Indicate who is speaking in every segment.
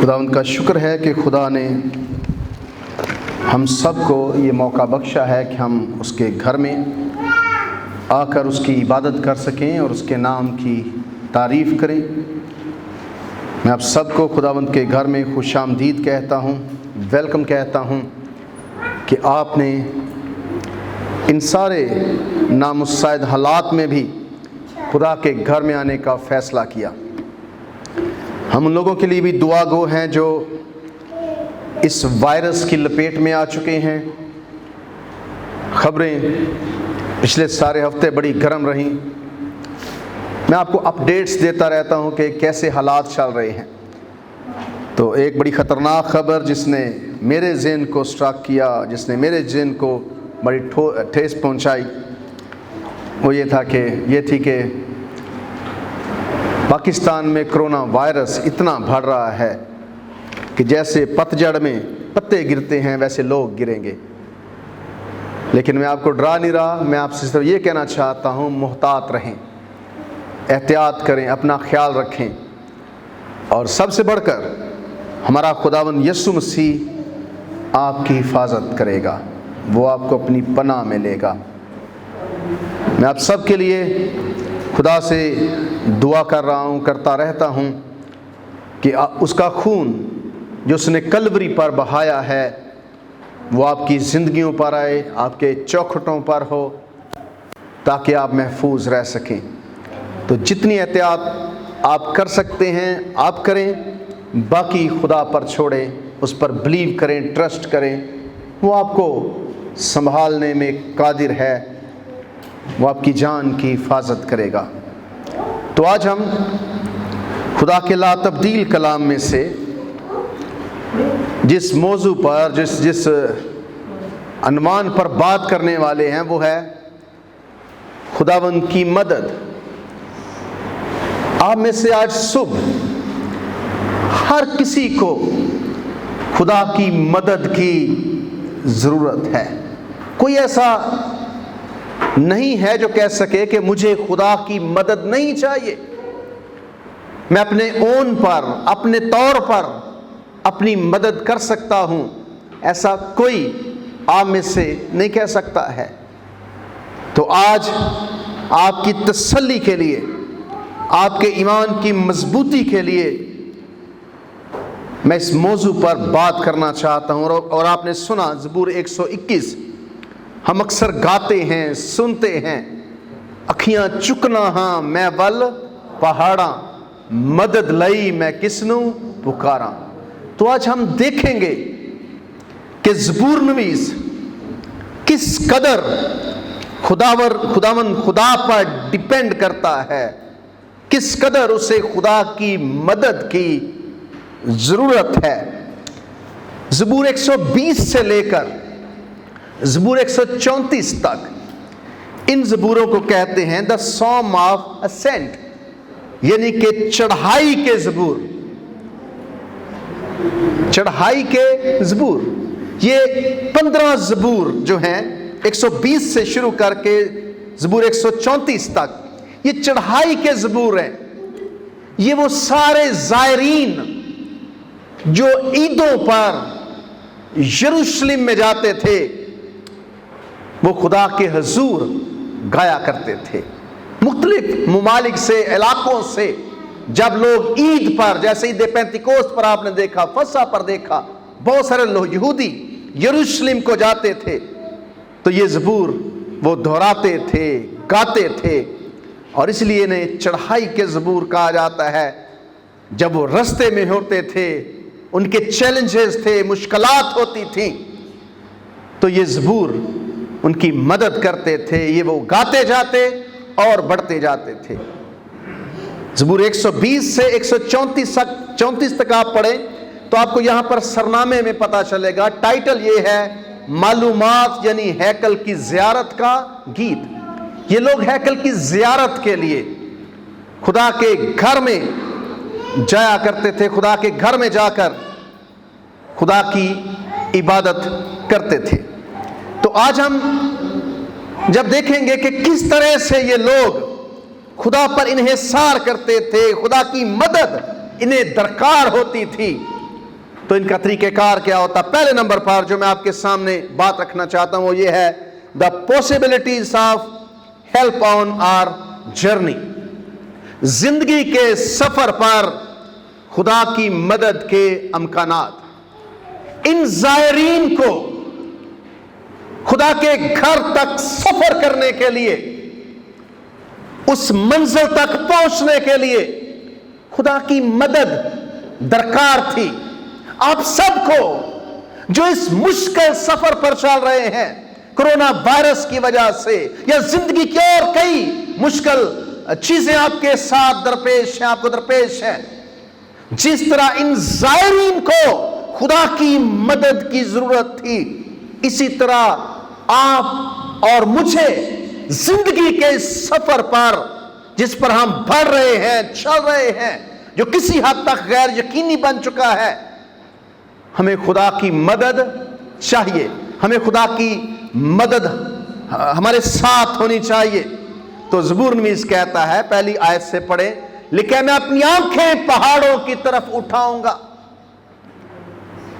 Speaker 1: خداوند کا شکر ہے کہ خدا نے ہم سب کو یہ موقع بخشا ہے کہ ہم اس کے گھر میں آ کر اس کی عبادت کر سکیں اور اس کے نام کی تعریف کریں۔ میں آپ سب کو خداوند کے گھر میں خوش آمدید کہتا ہوں، ویلکم کہتا ہوں کہ آپ نے ان سارے نامساعد حالات میں بھی خدا کے گھر میں آنے کا فیصلہ کیا۔ ہم ان لوگوں کے لیے بھی دعا گو ہیں جو اس وائرس کی لپیٹ میں آ چکے ہیں۔ خبریں پچھلے سارے ہفتے بڑی گرم رہیں۔ میں آپ کو اپڈیٹس دیتا رہتا ہوں کہ کیسے حالات چل رہے ہیں۔ تو ایک بڑی خطرناک خبر جس نے میرے ذہن کو اسٹرائک کیا، جس نے میرے ذہن کو بڑی ٹھیس پہنچائی، وہ یہ تھی کہ پاکستان میں کرونا وائرس اتنا بڑھ رہا ہے کہ جیسے پتجھڑ میں پتے گرتے ہیں ویسے لوگ گریں گے۔ لیکن میں آپ کو ڈرا نہیں رہا، میں آپ سے صرف یہ کہنا چاہتا ہوں، محتاط رہیں، احتیاط کریں، اپنا خیال رکھیں، اور سب سے بڑھ کر ہمارا خداوند یسوع مسیح آپ کی حفاظت کرے گا، وہ آپ کو اپنی پناہ میں لے گا۔ میں آپ سب کے لیے خدا سے دعا کرتا رہتا ہوں کہ اس کا خون جو اس نے کلوری پر بہایا ہے وہ آپ کی زندگیوں پر آئے، آپ کے چوکھٹوں پر ہو، تاکہ آپ محفوظ رہ سکیں۔ تو جتنی احتیاط آپ کر سکتے ہیں آپ کریں، باقی خدا پر چھوڑیں، اس پر بلیو کریں، ٹرسٹ کریں، وہ آپ کو سنبھالنے میں قادر ہے، وہ آپ کی جان کی حفاظت کرے گا۔ تو آج ہم خدا کے لا تبدیل کلام میں سے جس موضوع پر جس عنوان پر بات کرنے والے ہیں وہ ہے خداوند کی مدد۔ آپ میں سے آج صبح ہر کسی کو خدا کی مدد کی ضرورت ہے۔ کوئی ایسا نہیں ہے جو کہہ سکے کہ مجھے خدا کی مدد نہیں چاہیے، میں اپنے اون پر، اپنے طور پر اپنی مدد کر سکتا ہوں، ایسا کوئی آپ میں سے نہیں کہہ سکتا ہے۔ تو آج آپ کی تسلی کے لیے، آپ کے ایمان کی مضبوطی کے لیے میں اس موضوع پر بات کرنا چاہتا ہوں۔ اور آپ نے سنا زبور 121 ہم اکثر گاتے ہیں، سنتے ہیں، اکھیاں چکنا ہاں میں ول پہاڑاں، مدد لئی میں کسنوں پکاراں۔ تو آج ہم دیکھیں گے کہ زبور نویس کس قدر خداوند خدا پر ڈیپینڈ کرتا ہے، کس قدر اسے خدا کی مدد کی ضرورت ہے۔ زبور 120 سے لے کر زبور 134 تک ان زبوروں کو کہتے ہیں دا سام آف اسینٹ، یعنی کہ چڑھائی کے زبور، چڑھائی کے زبور۔ یہ 15 زبور جو ہیں 120 سے شروع کر کے زبور 134 تک یہ چڑھائی کے زبور ہیں۔ یہ وہ سارے زائرین جو عیدوں پر یروشلم میں جاتے تھے وہ خدا کے حضور گایا کرتے تھے۔ مختلف ممالک سے، علاقوں سے جب لوگ عید پر، جیسے عید پینتیکوست پر آپ نے دیکھا، فسح پر دیکھا، بہت سارے لوگ یہودی یروشلم کو جاتے تھے تو یہ زبور وہ دہراتے تھے، گاتے تھے، اور اس لیے انہیں چڑھائی کے زبور کہا جاتا ہے۔ جب وہ رستے میں ہوتے تھے، ان کے چیلنجز تھے، مشکلات ہوتی تھیں، تو یہ زبور ان کی مدد کرتے تھے، یہ وہ گاتے جاتے اور بڑھتے جاتے تھے۔ زبور 120 سے 134 تک آپ پڑھیں تو آپ کو یہاں پر سرنامے میں پتہ چلے گا۔ ٹائٹل یہ ہے معلومات، یعنی ہیکل کی زیارت کا گیت۔ یہ لوگ ہیکل کی زیارت کے لیے خدا کے گھر میں جایا کرتے تھے، خدا کے گھر میں جا کر خدا کی عبادت کرتے تھے۔ تو آج ہم جب دیکھیں گے کہ کس طرح سے یہ لوگ خدا پر انحصار کرتے تھے، خدا کی مدد انہیں درکار ہوتی تھی، تو ان کا طریقہ کار کیا ہوتا؟ پہلے نمبر پر جو میں آپ کے سامنے بات رکھنا چاہتا ہوں وہ یہ ہے the possibilities of help on our journey. زندگی کے سفر پر خدا کی مدد کے امکانات. ان زائرین کو خدا کے گھر تک سفر کرنے کے لیے، اس منزل تک پہنچنے کے لیے خدا کی مدد درکار تھی. آپ سب کو جو اس مشکل سفر پر چل رہے ہیں کرونا وائرس کی وجہ سے، یا زندگی کی اور کئی مشکل چیزیں آپ کے ساتھ درپیش ہیں، آپ کو درپیش ہیں، جس طرح ان زائرین کو خدا کی مدد کی ضرورت تھی، اسی طرح آپ اور مجھے زندگی کے سفر پر جس پر ہم بڑھ رہے ہیں، چل رہے ہیں، جو کسی حد تک غیر یقینی بن چکا ہے، ہمیں خدا کی مدد چاہیے. ہمیں خدا کی مدد ہمارے ساتھ ہونی چاہیے. تو زبور نویس کہتا ہے، پہلی آیت سے پڑھیں، لیکن میں اپنی آنکھیں پہاڑوں کی طرف اٹھاؤں گا،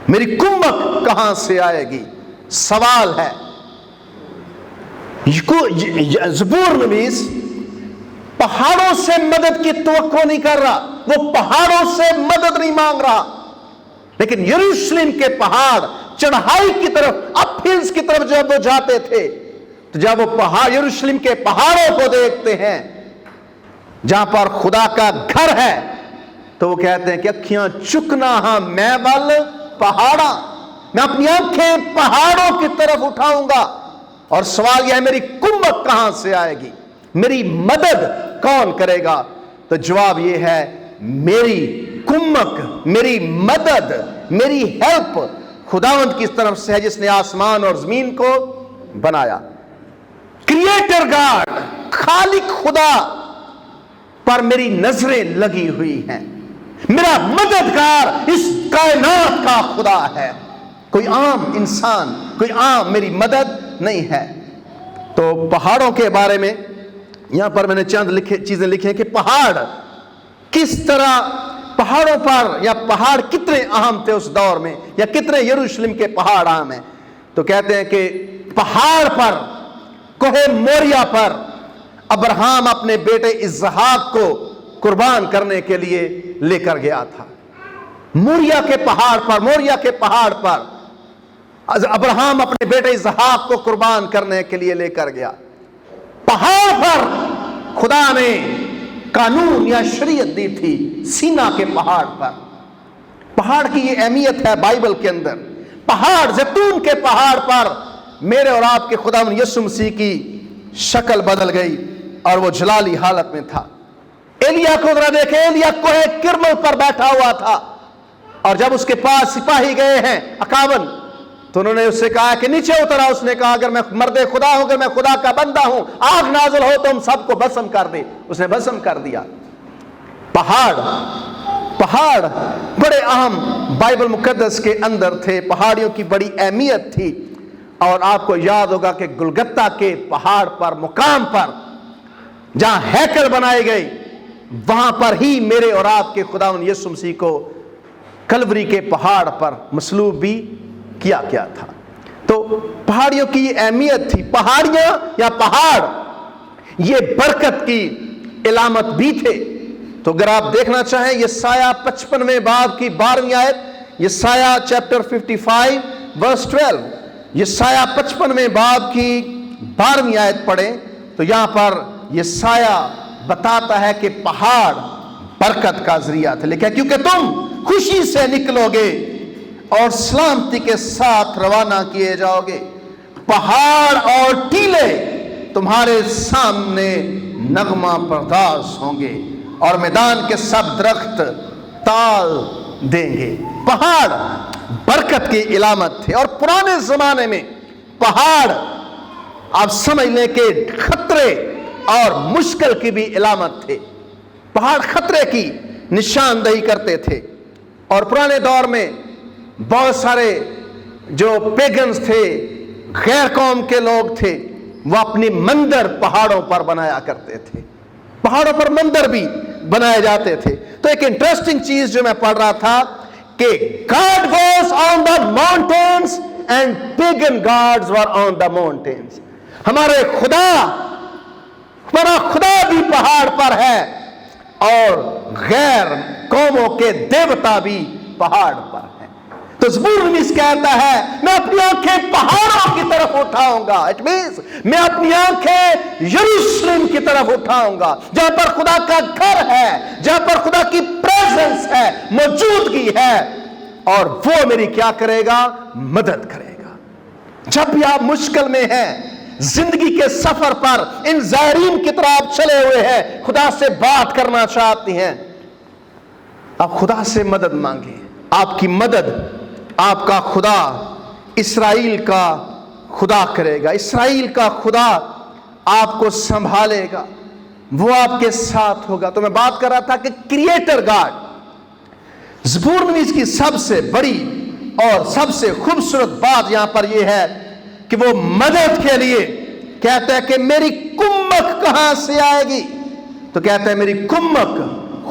Speaker 1: میری کمک کہاں سے آئے گی؟ سوال ہے. زبور نویس پہاڑوں سے مدد کی توقع نہیں کر رہا، وہ پہاڑوں سے مدد نہیں مانگ رہا، لیکن یروشلم کے پہاڑ چڑھائی کی طرف، اپ ہلز کی طرف جب وہ جاتے تھے تو جب وہ پہاڑ یروشلم کے پہاڑوں کو دیکھتے ہیں جہاں پر خدا کا گھر ہے، تو وہ کہتے ہیں کہ اکھیاں چکنا ہاں میں ول پہاڑاں، میں اپنی آنکھیں پہاڑوں کی طرف اٹھاؤں گا. اور سوال یہ ہے، میری کمک کہاں سے آئے گی؟ میری مدد کون کرے گا؟ تو جواب یہ ہے، میری کمک، میری مدد، میری ہیلپ خداوند کی طرف سے ہے جس نے آسمان اور زمین کو بنایا. کریٹر گاڈ، خالق خدا پر میری نظریں لگی ہوئی ہیں. میرا مددگار اس کائنات کا خدا ہے، کوئی عام انسان، کوئی عام میری مدد نہیں ہے. تو پہاڑوں کے بارے میں یہاں پر میں نے چند چیزیں لکھی ہیں کہ پہاڑ کس طرح، پہاڑوں پر، یا پہاڑ کتنے اہم تھے اس دور میں، یا کتنے یروشلم کے پہاڑ اہم ہیں. تو کہتے ہیں کہ پہاڑ پر، کوہ موریا پر ابراہیم اپنے بیٹے اسحاق کو قربان کرنے کے لیے لے کر گیا تھا. موریا کے پہاڑ پر ابراہیم اپنے بیٹے اسحاق کو قربان کرنے کے لیے لے کر گیا. پہاڑ پر خدا نے قانون یا شریعت دی تھی. سینا کے پہاڑ پر، پہاڑ کی یہ اہمیت ہے بائبل کے اندر. پہاڑ، زیتون کے پہاڑ پر میرے اور آپ کے خداوند یسوع مسیح کی شکل بدل گئی اور وہ جلالی حالت میں تھا. ایلیا کو ذرا دیکھیں، ایلیا کوہ کرمل پر بیٹھا ہوا تھا، اور جب اس کے پاس سپاہی گئے ہیں 51 تو انہوں نے اس سے کہا کہ نیچے اترا. اس نے کہا اگر میں مرد خدا ہوں، اگر میں خدا کا بندہ ہوں، آگ نازل ہو تو ہم سب کو بھسم کر دے. اس نے بھسم کر دیا. پہاڑ بڑے اہم بائبل مقدس کے اندر تھے. پہاڑیوں کی بڑی اہمیت تھی. اور آپ کو یاد ہوگا کہ گلگتہ کے پہاڑ پر، مقام پر جہاں ہیکل بنائے گئے، وہاں پر ہی میرے اور آپ کے خداوند یسوع مسیح کو کلوری کے پہاڑ پر مصلوب بھی کیا گیا تھا. تو پہاڑیوں کی یہ اہمیت تھی. پہاڑیاں یا پہاڑ یہ برکت کی علامت بھی تھے. تو اگر آپ دیکھنا چاہیں یسایہ 55ویں باب کی 12ویں آیت، یسایہ چیپٹر 55 ورس 12، یسایہ 55ویں باب کی 12ویں آیت پڑھیں تو یہاں پر یسایہ بتاتا ہے کہ پہاڑ برکت کا ذریعہ تھے. لیکن کیونکہ تم خوشی سے نکلو گے اور سلامتی کے ساتھ روانہ کیے جاؤ گے، پہاڑ اور ٹیلے تمہارے سامنے نغمہ پرداز ہوں گے اور میدان کے سب درخت تال دیں گے. پہاڑ برکت کی علامت تھے. اور پرانے زمانے میں پہاڑ آپ سمجھ لیں کہ خطرے اور مشکل کی بھی علامت تھے. پہاڑ خطرے کی نشاندہی کرتے تھے. اور پرانے دور میں بہت سارے جو پیگنز تھے، غیر قوم کے لوگ تھے، وہ اپنی مندر پہاڑوں پر بنایا کرتے تھے. پہاڑوں پر مندر بھی بنائے جاتے تھے. تو ایک انٹرسٹنگ چیز جو میں پڑھ رہا تھا، کہ God was on the mountains and pagan gods were on the mountains. ہمارا خدا بھی پہاڑ پر ہے اور غیر قوموں کے دیوتا بھی پہاڑ پر ہے. تو زبور نویس کہتا ہے میں اپنی آنکھیں پہاڑوں کی طرف اٹھاؤں گا. اٹ مینس میں اپنی آنکھیں یروشلم کی طرف اٹھاؤں گا, جہاں پر خدا کا گھر ہے, جہاں پر خدا کی پریزنس ہے, موجودگی ہے, اور وہ میری کیا کرے گا؟ مدد کرے گا. جب بھی آپ مشکل میں ہیں, زندگی کے سفر پر ان زائرین کی طرح آپ چلے ہوئے ہیں, خدا سے بات کرنا چاہتے ہیں, آپ خدا سے مدد مانگیں. آپ کی مدد آپ کا خدا اسرائیل کا خدا کرے گا. اسرائیل کا خدا آپ کو سنبھالے گا, وہ آپ کے ساتھ ہوگا. تو میں بات کر رہا تھا کہ کریٹر گاڈ. زبور نویس کی سب سے بڑی اور سب سے خوبصورت بات یہاں پر یہ ہے کہ وہ مدد کے لیے کہتا ہے کہ میری کمک کہاں سے آئے گی؟ تو کہتا ہے میری کمک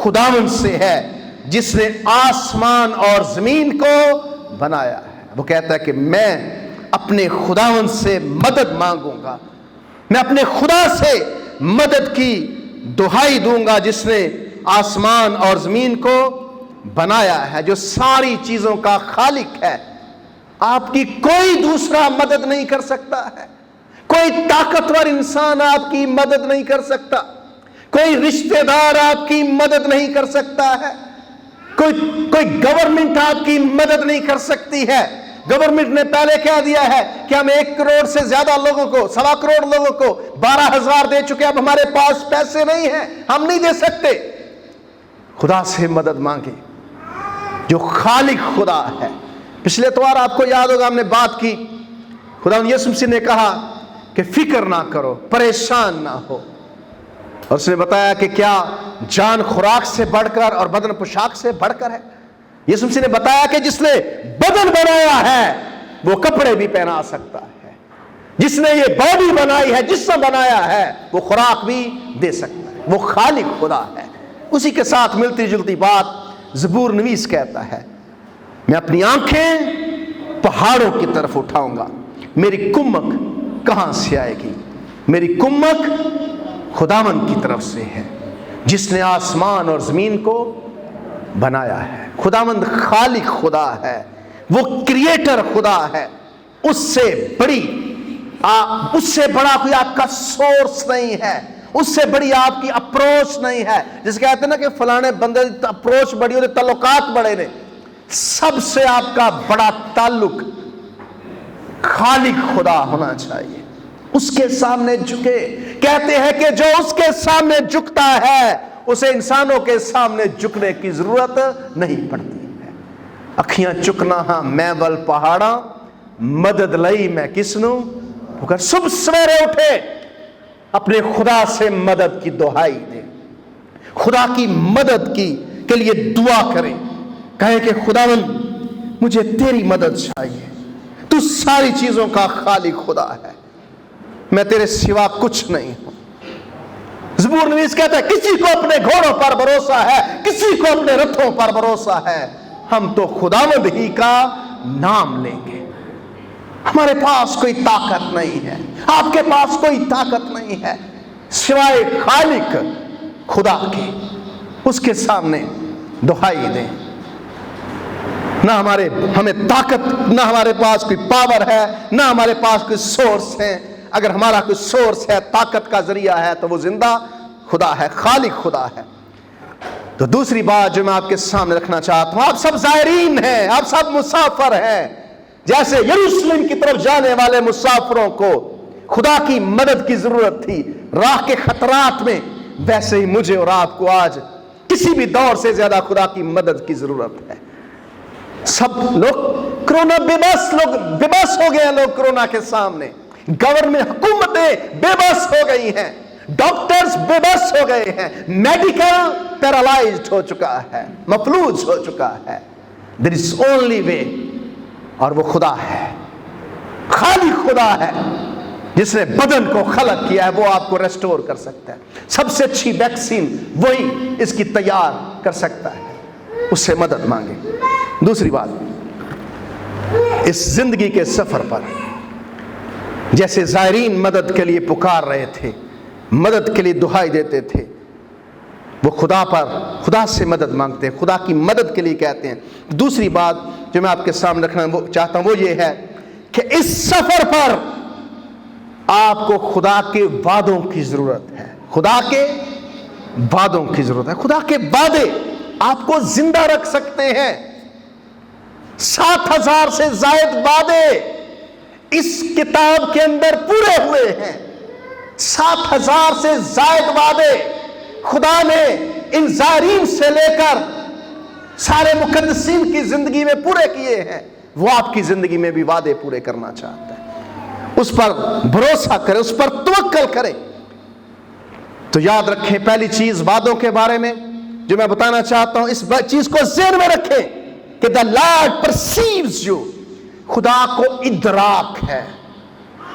Speaker 1: خداوند سے ہے جس نے آسمان اور زمین کو بنایا ہے. وہ کہتا ہے کہ میں اپنے خداوند سے مدد مانگوں گا, میں اپنے خدا سے مدد کی دہائی دوں گا جس نے آسمان اور زمین کو بنایا ہے, جو ساری چیزوں کا خالق ہے. آپ کی کوئی دوسرا مدد نہیں کر سکتا ہے, کوئی طاقتور انسان آپ کی مدد نہیں کر سکتا, کوئی رشتہ دار آپ کی مدد نہیں کر سکتا ہے, کوئی گورنمنٹ آپ کی مدد نہیں کر سکتی ہے. گورنمنٹ نے پہلے کہہ دیا ہے کہ ہم 1 کروڑ سے زیادہ لوگوں کو, 1.25 کروڑ لوگوں کو 12,000 دے چکے, اب ہمارے پاس پیسے نہیں ہیں, ہم نہیں دے سکتے. خدا سے مدد مانگے جو خالق خدا ہے. پچھلے اتوار آپ کو یاد ہوگا ہم نے بات کی, خدا یسوع مسیح نے کہا کہ فکر نہ کرو, پریشان نہ ہو, اور اس نے بتایا کہ کیا جان خوراک سے بڑھ کر اور بدن پوشاک سے بڑھ کر ہے. یسوع مسیح نے بتایا کہ جس نے بدن بنایا ہے وہ کپڑے بھی پہنا سکتا ہے, جس نے یہ باڈی بنائی ہے, جسم بنایا ہے, وہ خوراک بھی دے سکتا ہے. وہ خالق خدا ہے. اسی کے ساتھ ملتی جلتی بات زبور نویس کہتا ہے میں اپنی آنکھیں پہاڑوں کی طرف اٹھاؤں گا, میری کمک کہاں سے آئے گی؟ میری کمک خداوند کی طرف سے ہے جس نے آسمان اور زمین کو بنایا ہے. خداوند خالق خدا ہے, وہ کریٹر خدا ہے. اس سے بڑا کوئی آپ کا سورس نہیں ہے, اس سے بڑی آپ کی اپروچ نہیں ہے. جس کہتے ہیں نا کہ فلانے بندے اپروچ بڑی ہوتی, تعلقات بڑے نے. سب سے آپ کا بڑا تعلق خالق خدا ہونا چاہیے. اس کے سامنے جھکے. کہتے ہیں کہ جو اس کے سامنے جھکتا ہے اسے انسانوں کے سامنے جھکنے کی ضرورت نہیں پڑتی ہے. اکھیاں چکنا ہاں میں ول پہاڑاں, مدد لئی میں کسنوں. اگر صبح سویرے اٹھے اپنے خدا سے مدد کی دہائی دیں, خدا کی مدد کے لیے دعا کریں, کہیں کہ خداوند مجھے تیری مدد چاہیے, تو ساری چیزوں کا خالق خدا ہے, میں تیرے سوا کچھ نہیں ہوں. زبور نویس کہتا ہے کسی کو اپنے گھوڑوں پر بھروسہ ہے, کسی کو اپنے رتھوں پر بھروسہ ہے, ہم تو خداوند ہی کا نام لیں گے. ہمارے پاس کوئی طاقت نہیں ہے, آپ کے پاس کوئی طاقت نہیں ہے سوائے خالق خدا کے. اس کے سامنے دہائی دیں. نہ ہمیں طاقت, نہ ہمارے پاس کوئی پاور ہے, نہ ہمارے پاس کوئی سورس ہے. اگر ہمارا کوئی سورس ہے, طاقت کا ذریعہ ہے, تو وہ زندہ خدا ہے, خالق خدا ہے. تو دوسری بات جو میں آپ کے سامنے رکھنا چاہتا ہوں, آپ سب زائرین ہیں, آپ سب مسافر ہیں. جیسے یروشلم کی طرف جانے والے مسافروں کو خدا کی مدد کی ضرورت تھی راہ کے خطرات میں, ویسے ہی مجھے اور آپ کو آج کسی بھی دور سے زیادہ خدا کی مدد کی ضرورت ہے. سب لوگ کرونا بے بس ہو گئے ہیں. لوگ کرونا کے سامنے, گورنمنٹ, حکومتیں بے بس ہو گئی ہیں, ڈاکٹرز بے بس ہو گئے ہیں, میڈیکل پیرالائزڈ ہو چکا ہے, مفلوج ہو چکا ہے. there is only way, اور وہ خدا ہے, خالق خدا ہے جس نے بدن کو خلق کیا ہے, وہ آپ کو ریسٹور کر سکتا ہے. سب سے اچھی ویکسین وہی اس کی تیار کر سکتا ہے. اس سے مدد مانگے. دوسری بات، اس زندگی کے سفر پر جیسے زائرین مدد کے لیے پکار رہے تھے، مدد کے لیے دعائی دیتے تھے، وہ خدا سے مدد مانگتے ہیں، خدا کی مدد کے لیے کہتے ہیں. دوسری بات جو میں آپ کے سامنے رکھنا چاہتا ہوں وہ یہ ہے کہ اس سفر پر آپ کو خدا کے وعدوں کی ضرورت ہے. خدا کے وعدوں کی ضرورت ہے. خدا کے وعدے آپ کو زندہ رکھ سکتے ہیں. 7,000 سے زائد وعدے اس کتاب کے اندر پورے ہوئے ہیں. 7,000 سے زائد وعدے خدا نے ان زائرین سے لے کر سارے مقدسین کی زندگی میں پورے کیے ہیں. وہ آپ کی زندگی میں بھی وعدے پورے کرنا چاہتا ہے. اس پر بھروسہ کریں، اس پر توکل کریں. تو یاد رکھیں، پہلی چیز وعدوں کے بارے میں جو میں بتانا چاہتا ہوں، اس چیز کو ذہن میں رکھیں کہ the Lord perceives you. خدا کو ادراک ہے،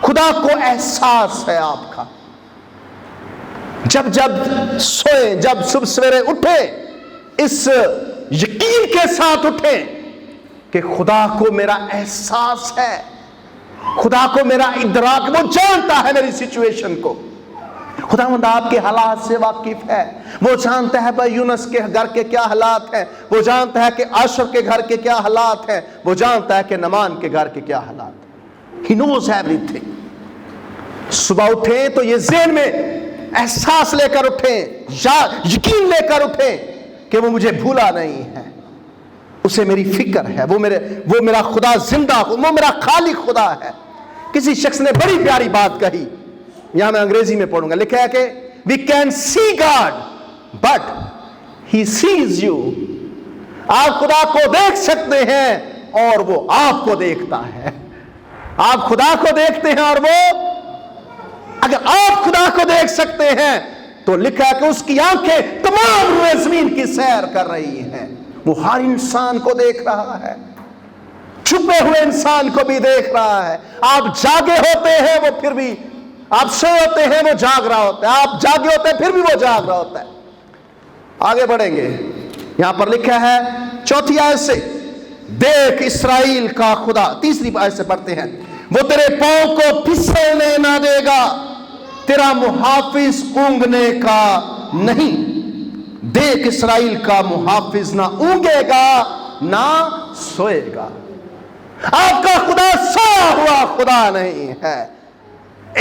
Speaker 1: خدا کو احساس ہے آپ کا. جب سوئیں، جب صبح سویرے اٹھیں، اس یقین کے ساتھ اٹھیں کہ خدا کو میرا احساس ہے، خدا کو میرا ادراک، وہ جانتا ہے میری سچویشن کو. خداوند آپ کے حالات سے واقف ہے. وہ جانتا ہے بھائی یونس کے گھر کے کیا حالات ہیں، وہ جانتا ہے کہ عاشر کے گھر کے کیا حالات ہیں، وہ جانتا ہے کہ نعمان کے گھر کے کیا حالات ہیں. He knows everything. صبح اٹھیں تو یہ ذہن میں احساس لے کر اٹھیں، یقین لے کر اٹھیں کہ وہ مجھے بھولا نہیں ہے، اسے میری فکر ہے، وہ میرا خدا زندہ ہو، وہ میرا خالق خدا ہے. کسی شخص نے بڑی پیاری بات کہی، یہاں میں انگریزی میں پڑھوں گا. لکھا ہے کہ we can see God but he sees you. آپ خدا کو دیکھ سکتے ہیں اور وہ آپ کو دیکھتا ہے. آپ خدا کو دیکھتے ہیں اور وہ، اگر آپ خدا کو دیکھ سکتے ہیں تو لکھا ہے کہ اس کی آنکھیں تمام روئے زمین کی سیر کر رہی ہیں. وہ ہر انسان کو دیکھ رہا ہے، چھپے ہوئے انسان کو بھی دیکھ رہا ہے. آپ جاگے ہوتے ہیں وہ پھر بھی، آپ سوئے ہوتے ہیں وہ جاگ رہا ہوتا ہے، آپ جاگے ہوتے ہیں پھر بھی وہ جاگ رہا ہوتا ہے. آگے بڑھیں گے. یہاں پر لکھا ہے 4 آیت سے، دیکھ اسرائیل کا خدا. 3 آیت سے پڑھتے ہیں، وہ تیرے پاؤں کو پھسلنے نہ دے گا، تیرا محافظ اونگنے کا نہیں. دیکھ اسرائیل کا محافظ نہ اونگے گا نہ سوئے گا. آپ کا خدا سویا ہوا خدا نہیں ہے.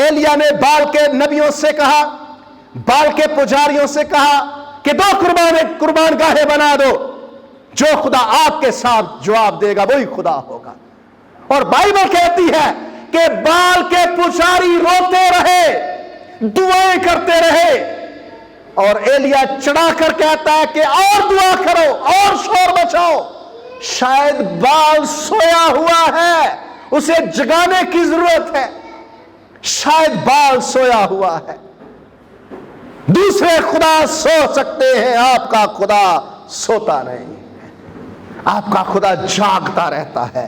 Speaker 1: ایلیا نے بال کے نبیوں سے کہا، بال کے پجاریوں سے کہا کہ 2 قربان گاہیں بنا دو. جو خدا آپ کے ساتھ جواب دے گا وہی خدا ہوگا. اور بائبل کہتی ہے کہ بال کے پجاری روتے رہے، دعائیں کرتے رہے، اور ایلیا چڑھا کر کہتا ہے کہ اور دعا کرو اور شور مچاؤ. شاید بال سویا ہوا ہے، اسے جگانے کی ضرورت ہے. شاید بال سویا ہوا ہے. دوسرے خدا سو سکتے ہیں، آپ کا خدا سوتا نہیں ہے. آپ کا خدا جاگتا رہتا ہے.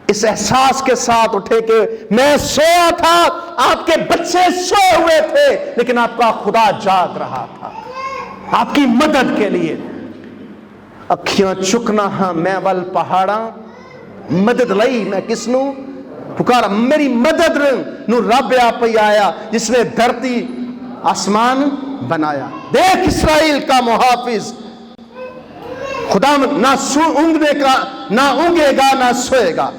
Speaker 1: اس احساس کے ساتھ اٹھے کہ میں سویا تھا، آپ کے بچے سوئے ہوئے تھے، لیکن آپ کا خدا جاگ رہا تھا آپ کی مدد کے لیے. اکھیاں چکنا ہاں میں ول پہاڑاں، مدد لئی میں کس نو پکارا. میری مدد نو رب آپ ہی آیا جس نے دھرتی آسمان بنایا. دیکھ اسرائیل کا محافظ، خدا نہ اونگے گا نہ سوئے گا.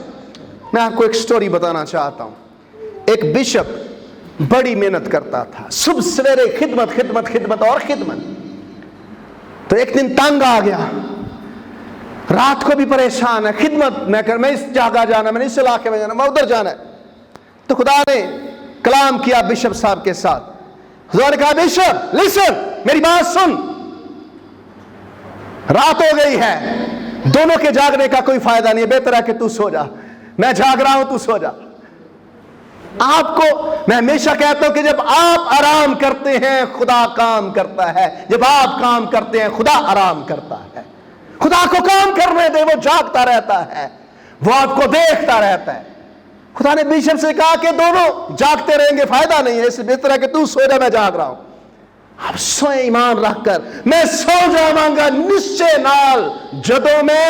Speaker 1: میں آپ کو ایک سٹوری بتانا چاہتا ہوں. ایک بشپ بڑی محنت کرتا تھا، صبح سویرے خدمت خدمت خدمت اور خدمت. تو ایک دن تنگ آ گیا، رات کو بھی پریشان ہے، خدمت میں اس جگہ جانا، میں نے اس علاقے میں جانا، میں ادھر جانا ہے. تو خدا نے کلام کیا بشپ صاحب کے ساتھ. خدا نے کہا بشپ لسن، میری بات سن، رات ہو گئی ہے، دونوں کے جاگنے کا کوئی فائدہ نہیں ہے، بہتر ہے کہ تو سو جا. میں جاگ رہا ہوں، تو سو جا. آپ کو میں ہمیشہ کہتا ہوں کہ جب آپ آرام کرتے ہیں خدا کام کرتا ہے، جب آپ کام کرتے ہیں خدا آرام کرتا ہے. خدا کو کام کرنے دے، وہ جاگتا رہتا ہے، وہ آپ کو دیکھتا رہتا ہے. خدا نے بشپ سے کہا کہ دونوں جاگتے رہیں گے، فائدہ نہیں ہے، اس سے بہتر ہے کہ تو سو جا، میں جاگ رہا ہوں. آپ سوئیں ایمان رکھ کر، میں سو جاواں گا نشچے نال جدوں میں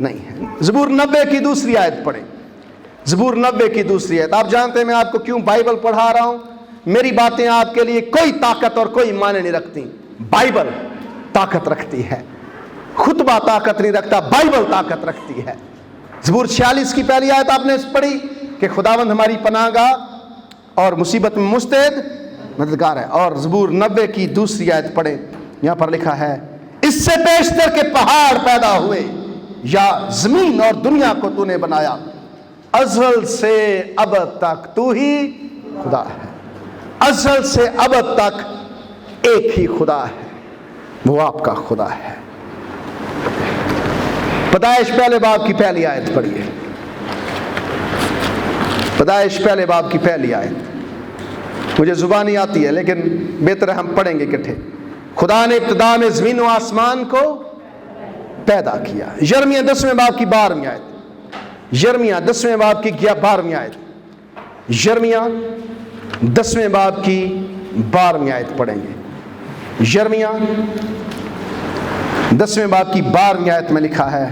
Speaker 1: نہیں ہے۔ زبور 90 کی دوسری آیت پڑھیں، زبور 90 کی دوسری آیت۔ آپ جانتے ہیں میں آپ کو کیوں بائبل پڑھا رہا ہوں؟ میری باتیں آپ کے لیے کوئی طاقت اور کوئی معنی نہیں رکھتی، بائبل طاقت رکھتی ہے۔ خطبہ طاقت نہیں رکھتا، بائبل طاقت رکھتی ہے۔ زبور 46 کی پہلی آیت آپ نے پڑھی کہ خداوند ہماری پناہ گاہ اور مصیبت میں مستعد مددگار ہے۔ اور زبور 90 کی دوسری آیت پڑھیں، یہاں پر لکھا ہے اس سے بیشتر کے پہاڑ پیدا ہوئے یا زمین اور دنیا کو تو نے بنایا، ازل سے ابد تک تو ہی خدا ہے۔ ازل سے ابد تک ایک ہی خدا ہے، وہ آپ کا خدا ہے۔ پیدائش پہلے باب کی پہلی آیت پڑھیے، پیدائش پہلے باب کی پہلی آیت۔ مجھے زبانی آتی ہے لیکن بہتر ہے ہم پڑھیں گے اکٹھے۔ خدا نے ابتدا میں زمین و آسمان کو پیدا کیا۔ یرمیہ 10ویں باب کی 12ویں آیت، یرمیہ 10ویں باب کی 12ویں آیت، یرمیہ 10ویں باب کی 12ویں آیت پڑھیں گے۔ یرمیہ 10ویں باب کی 12ویں آیت میں لکھا ہے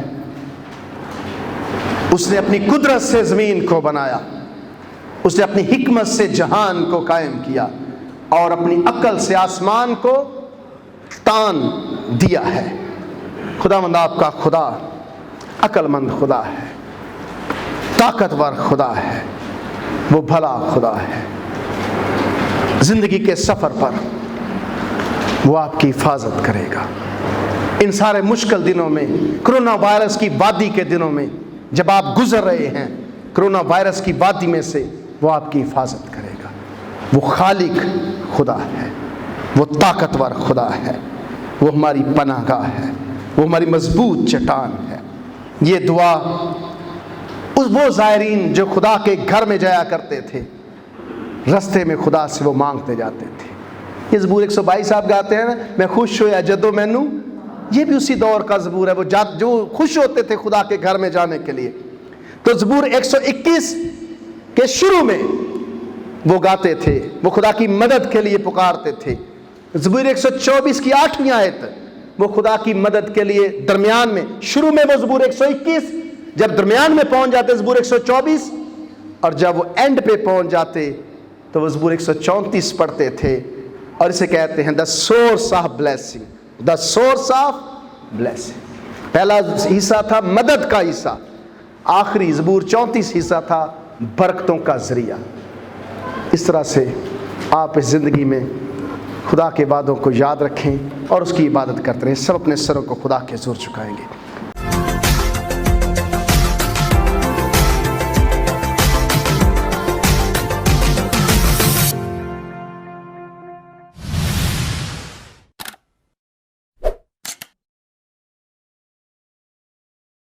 Speaker 1: اس نے اپنی قدرت سے زمین کو بنایا، اس نے اپنی حکمت سے جہان کو قائم کیا اور اپنی عقل سے آسمان کو تان دیا ہے۔ خداوند آپ کا خدا عقل مند خدا ہے، طاقتور خدا ہے، وہ بھلا خدا ہے۔ زندگی کے سفر پر وہ آپ کی حفاظت کرے گا۔ ان سارے مشکل دنوں میں، کرونا وائرس کی وادی کے دنوں میں جب آپ گزر رہے ہیں، کرونا وائرس کی وادی میں سے وہ آپ کی حفاظت کرے گا۔ وہ خالق خدا ہے، وہ طاقتور خدا ہے، وہ ہماری پناہ گاہ ہے، وہ ہماری مضبوط چٹان ہے۔ یہ دعا وہ زائرین جو خدا کے گھر میں جایا کرتے تھے، رستے میں خدا سے وہ مانگتے جاتے تھے۔ یہ زبور 122 آپ گاتے ہیں نا، میں خوش ہویا جدو مینوں، یہ بھی اسی دور کا زبور ہے، وہ جو خوش ہوتے تھے خدا کے گھر میں جانے کے لیے۔ تو زبور 121 کے شروع میں وہ گاتے تھے، وہ خدا کی مدد کے لیے پکارتے تھے۔ زبور 124 کی 8ویں آیت وہ خدا کی مدد کے لیے درمیان میں، شروع میں وہ زبور 121، جب درمیان میں پہنچ جاتے زبور 124، اور جب وہ اینڈ پہ پہنچ جاتے تو وہ زبور 134 پڑھتے تھے، اور اسے کہتے ہیں the source of blessing, the source of blessing. پہلا حصہ تھا مدد کا حصہ، آخری زبور 34 حصہ تھا برکتوں کا ذریعہ۔ اس طرح سے آپ اس زندگی میں خدا کے وعدوں کو یاد رکھیں اور اس کی عبادت کرتے رہیں۔ سب اپنے سروں کو خدا کے حضور جھکائیں گے۔